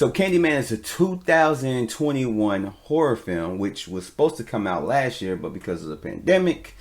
So Candyman is a 2021 horror film, which was supposed to come out last year, but because of the pandemic,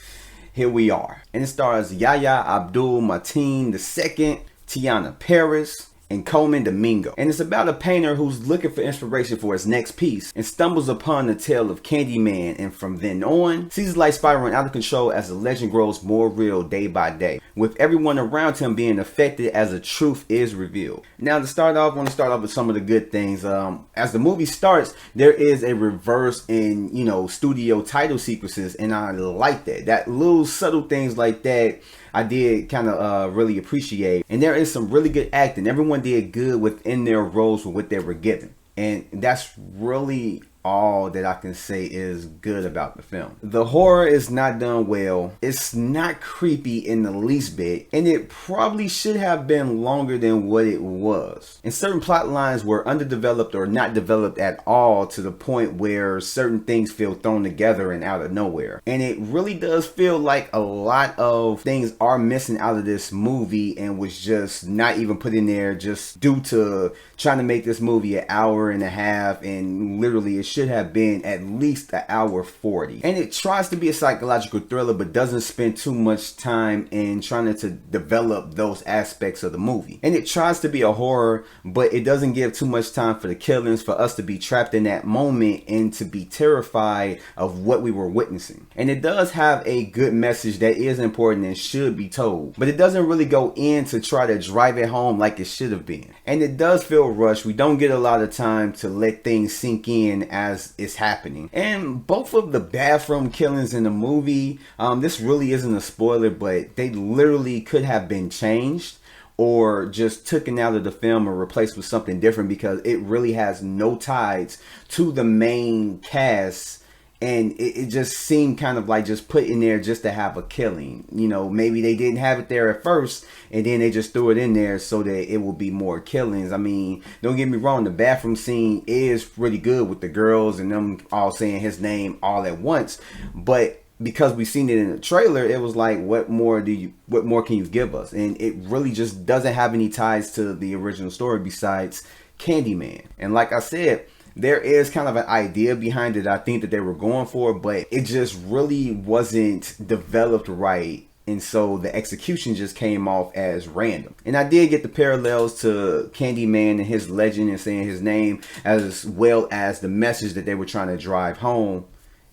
here we are. And it stars Yahya Abdul-Mateen II, Tiana Paris, and Coleman Domingo. And it's about a painter who's looking for inspiration for his next piece and stumbles upon the tale of Candyman, and from then on, sees his life spiraling out of control as the legend grows more real day by day, with everyone around him being affected as the truth is revealed. Now to start off, I want to start off with some of the good things. As the movie starts, there is a reverse in, studio title sequences, and I like that. That little subtle things like that I did kind of really appreciate. And there is some really good acting. Everyone did good within their roles with what they were given. And that's really all that I can say is good about the film. The horror is not done well. It's not creepy in the least bit, and it probably should have been longer than what it was. And certain plot lines were underdeveloped or not developed at all, to the point where certain things feel thrown together and out of nowhere. And it really does feel like a lot of things are missing out of this movie and was just not even put in there just due to trying to make this movie an hour and a half, and literally it should have been at least an hour 40. And it tries to be a psychological thriller, but doesn't spend too much time in trying to develop those aspects of the movie. And it tries to be a horror, but it doesn't give too much time for the killings, for us to be trapped in that moment and to be terrified of what we were witnessing. And it does have a good message that is important and should be told, but it doesn't really go in to try to drive it home like it should have been. And it does feel rushed. We don't get a lot of time to let things sink in as it's happening. And both of the bathroom killings in the movie, this really isn't a spoiler, but they literally could have been changed or just taken out of the film or replaced with something different, because it really has no ties to the main cast. And it just seemed kind of like just put in there just to have a killing. Maybe they didn't have it there at first, and then they just threw it in there so that it will be more killings. I mean, don't get me wrong, the bathroom scene is pretty good with the girls and them all saying his name all at once. But because we seen it in the trailer, it was like, what more can you give us? And it really just doesn't have any ties to the original story besides Candyman. And like I said, there is kind of an idea behind it I think that they were going for, but it just really wasn't developed right. And so the execution just came off as random. And I did get the parallels to Candyman and his legend and saying his name, as well as the message that they were trying to drive home,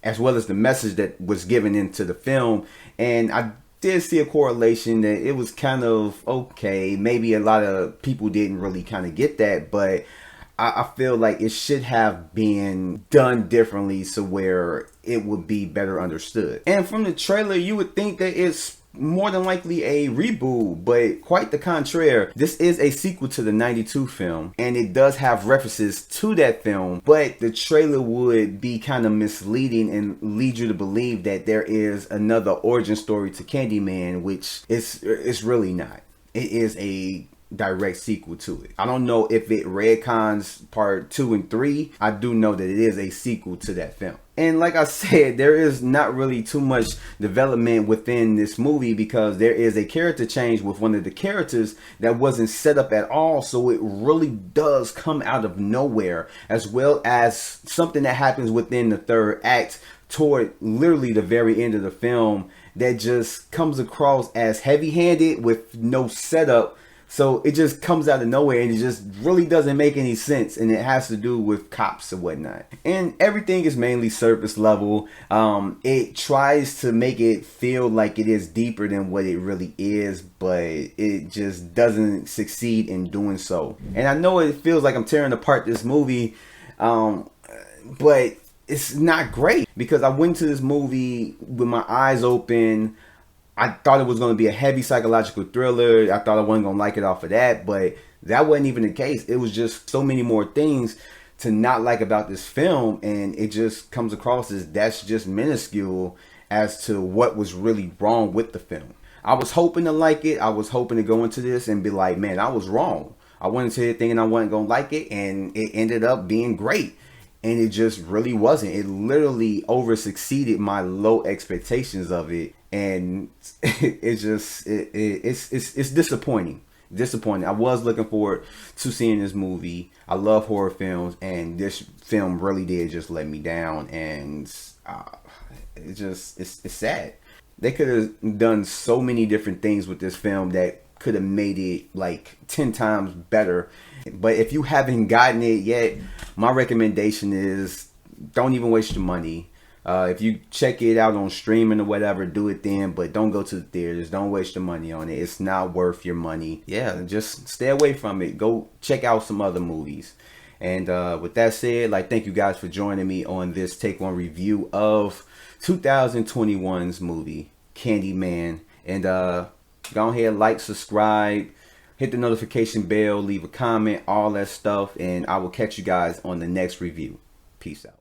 as well as the message that was given into the film. And I did see a correlation that it was kind of okay. Maybe a lot of people didn't really kind of get that, but I feel like it should have been done differently so where it would be better understood. And from the trailer, you would think that it's more than likely a reboot, but quite the contrary. This is a sequel to the 92 film, and it does have references to that film, but the trailer would be kind of misleading and lead you to believe that there is another origin story to Candyman, which it's really not. It is a direct sequel to it. I don't know if it retcons part 2 and 3. I do know that it is a sequel to that film. And like I said, there is not really too much development within this movie, because there is a character change with one of the characters that wasn't set up at all. So it really does come out of nowhere, as well as something that happens within the third act toward literally the very end of the film that just comes across as heavy-handed with no setup. So it just comes out of nowhere, and it just really doesn't make any sense, and it has to do with cops and whatnot. And everything is mainly surface level. It tries to make it feel like it is deeper than what it really is, but it just doesn't succeed in doing so. And I know it feels like I'm tearing apart this movie, but it's not great, because I went to this movie with my eyes open. I thought it was going to be a heavy psychological thriller. I thought I wasn't going to like it off of that, but that wasn't even the case. It was just so many more things to not like about this film, and it just comes across as that's just minuscule as to what was really wrong with the film. I was hoping to like it. I was hoping to go into this and be like, man, I was wrong. I went into it thinking I wasn't going to like it, and it ended up being great. And it just really wasn't. It literally over succeeded my low expectations of it. And it's disappointing. disappointed. I was looking forward to seeing this movie. I love horror films, and this film really did just let me down. And it's sad. They could have done so many different things with this film that could have made it like 10 times better. But if you haven't gotten it yet, my recommendation is don't even waste your money. If you check it out on streaming or whatever, do it then, but don't go to the theaters. Don't waste your money on it. It's not worth your money. Yeah, just stay away from it. Go check out some other movies. And with that said, like, thank you guys for joining me on this Take One review of 2021's movie, Candyman. And go ahead, like, subscribe, hit the notification bell, leave a comment, all that stuff. And I will catch you guys on the next review. Peace out.